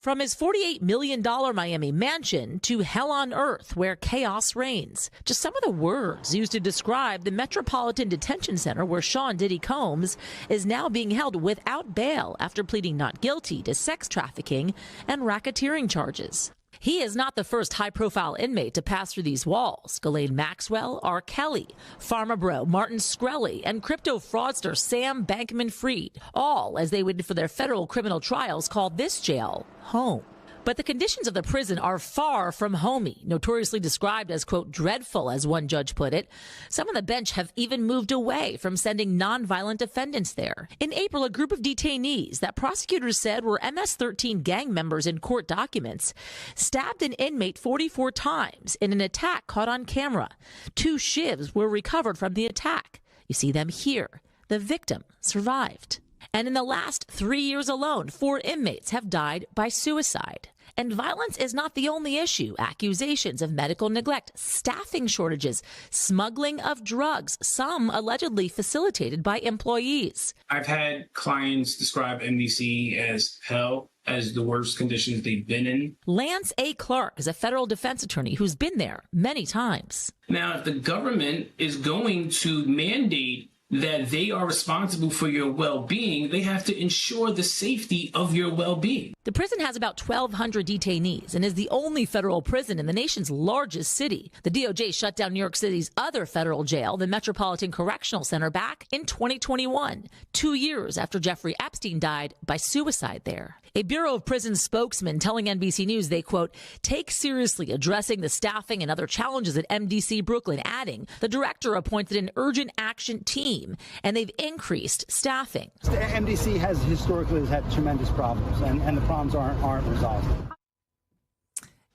From his $48 million Miami mansion to hell on earth where chaos reigns. Just some of the words used to describe the Metropolitan Detention Center where Sean Diddy Combs is now being held without bail after pleading not guilty to sex trafficking and racketeering charges. He is not the first high-profile inmate to pass through these walls. Ghislaine Maxwell, R. Kelly, Pharma Bro, Martin Shkreli, and crypto fraudster Sam Bankman-Fried, all as they waited for their federal criminal trials, called this jail home. But the conditions of the prison are far from homey, notoriously described as, quote, dreadful, as one judge put it. Some on the bench have even moved away from sending nonviolent defendants there. In April, a group of detainees that prosecutors said were MS-13 gang members in court documents stabbed an inmate 44 times in an attack caught on camera. 2 shivs were recovered from the attack. You see them here. The victim survived. And in the last 3 years alone, 4 inmates have died by suicide. And violence is not the only issue. Accusations of medical neglect, staffing shortages, smuggling of drugs, some allegedly facilitated by employees. I've had clients describe MDC as hell, as the worst conditions they've been in. Lance A. Clark is a federal defense attorney who's been there many times. Now, if the government is going to mandate that they are responsible for your well-being, they have to ensure the safety of your well-being. The prison has about 1,200 detainees and is the only federal prison in the nation's largest city. The DOJ shut down New York City's other federal jail, the Metropolitan Correctional Center, back in 2021, 2 years after Jeffrey Epstein died by suicide there. A Bureau of Prisons spokesman telling NBC News they, quote, take seriously addressing the staffing and other challenges at MDC Brooklyn, adding the director appointed an urgent action team and they've increased staffing. The MDC has historically had tremendous problems, and the problems aren't resolved.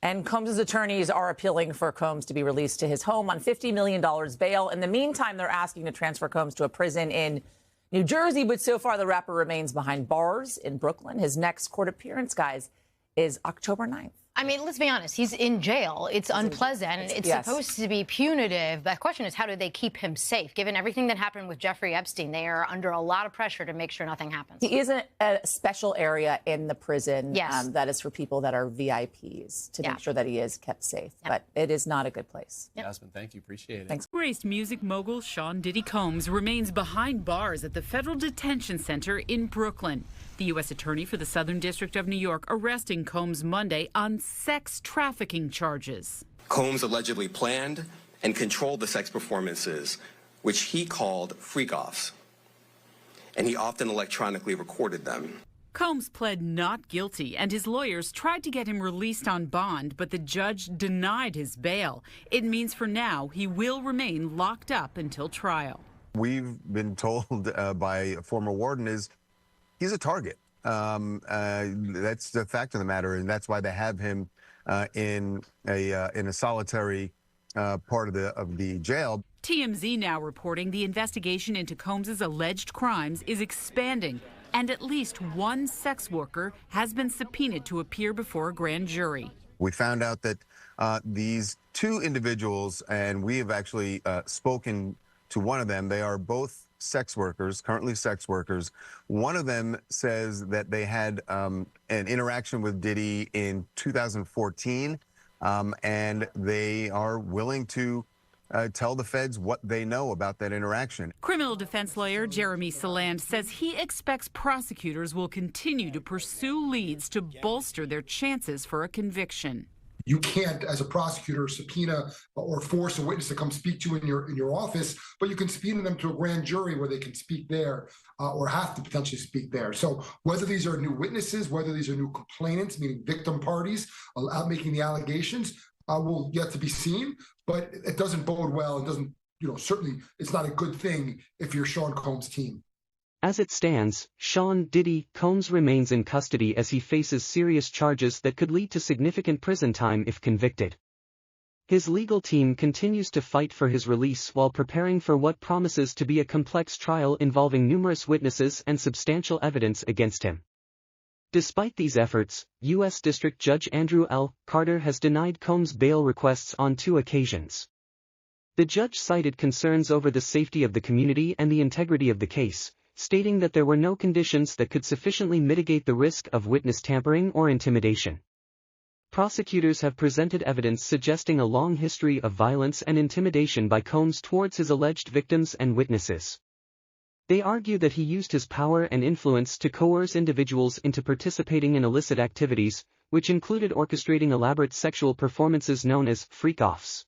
And Combs' attorneys are appealing for Combs to be released to his home on $50 million bail. In the meantime, they're asking to transfer Combs to a prison in New Jersey, but so far the rapper remains behind bars in Brooklyn. His next court appearance, guys, is October 9th. I mean, let's be honest. He's in jail. It's unpleasant. It's supposed to be punitive. The question is, how do they keep him safe? Given everything that happened with Jeffrey Epstein, they are under a lot of pressure to make sure nothing happens. He is a special area in the prison that is for people that are VIPs to make sure that he is kept safe. But it is not a good place. Yasmin, thank you. Appreciate it. Thanks. Disgraced music mogul Sean Diddy Combs remains behind bars at the Federal Detention Center in Brooklyn. The U.S. Attorney for the Southern District of New York arresting Combs Monday on sex trafficking charges. Combs allegedly planned and controlled the sex performances, which he called freak-offs, and he often electronically recorded them. Combs pled not guilty, and his lawyers tried to get him released on bond, but the judge denied his bail. It means for now he will remain locked up until trial. We've been told by a former warden he's a target. That's the fact of the matter, and that's why they have him in a solitary part of the jail. TMZ now reporting the investigation into Combs' alleged crimes is expanding, and at least one sex worker has been subpoenaed to appear before a grand jury. We found out that these 2 individuals, and we have actually spoken to one of them. They are both sex workers, currently sex workers. One of them says that they had an interaction with Diddy in 2014, and they are willing to tell the feds what they know about that interaction. Criminal defense lawyer Jeremy Saland says he expects prosecutors will continue to pursue leads to bolster their chances for a conviction. You can't, as a prosecutor, subpoena or force a witness to come speak to you in your office, but you can subpoena them to a grand jury where they can speak there or have to potentially speak there. So whether these are new witnesses, whether these are new complainants, meaning victim parties, out making the allegations, will yet to be seen. But it doesn't bode well. It doesn't, certainly it's not a good thing if you're Sean Combs' team. As it stands, Sean Diddy Combs remains in custody as he faces serious charges that could lead to significant prison time if convicted. His legal team continues to fight for his release while preparing for what promises to be a complex trial involving numerous witnesses and substantial evidence against him. Despite these efforts, U.S. District Judge Andrew L. Carter has denied Combs' bail requests on 2 occasions. The judge cited concerns over the safety of the community and the integrity of the case, stating that there were no conditions that could sufficiently mitigate the risk of witness tampering or intimidation. Prosecutors have presented evidence suggesting a long history of violence and intimidation by Combs towards his alleged victims and witnesses. They argue that he used his power and influence to coerce individuals into participating in illicit activities, which included orchestrating elaborate sexual performances known as freak-offs.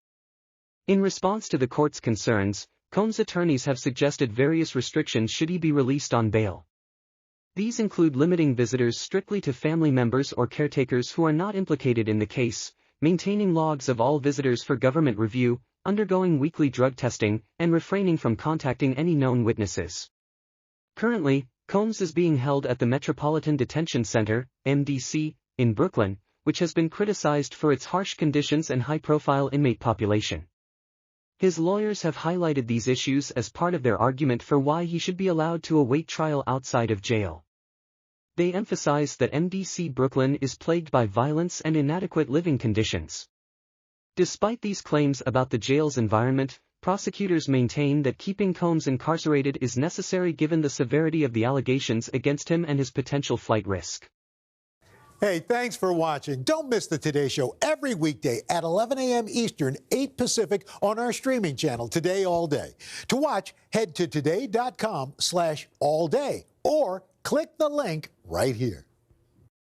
In response to the court's concerns, Combs' attorneys have suggested various restrictions should he be released on bail. These include limiting visitors strictly to family members or caretakers who are not implicated in the case, maintaining logs of all visitors for government review, undergoing weekly drug testing, and refraining from contacting any known witnesses. Currently, Combs is being held at the Metropolitan Detention Center, MDC, in Brooklyn, which has been criticized for its harsh conditions and high-profile inmate population. His lawyers have highlighted these issues as part of their argument for why he should be allowed to await trial outside of jail. They emphasize that MDC Brooklyn is plagued by violence and inadequate living conditions. Despite these claims about the jail's environment, prosecutors maintain that keeping Combs incarcerated is necessary given the severity of the allegations against him and his potential flight risk. Hey, thanks for watching. Don't miss the Today Show every weekday at 11 a.m. Eastern, 8 Pacific on our streaming channel, Today All Day. To watch, head to today.com/allday or click the link right here.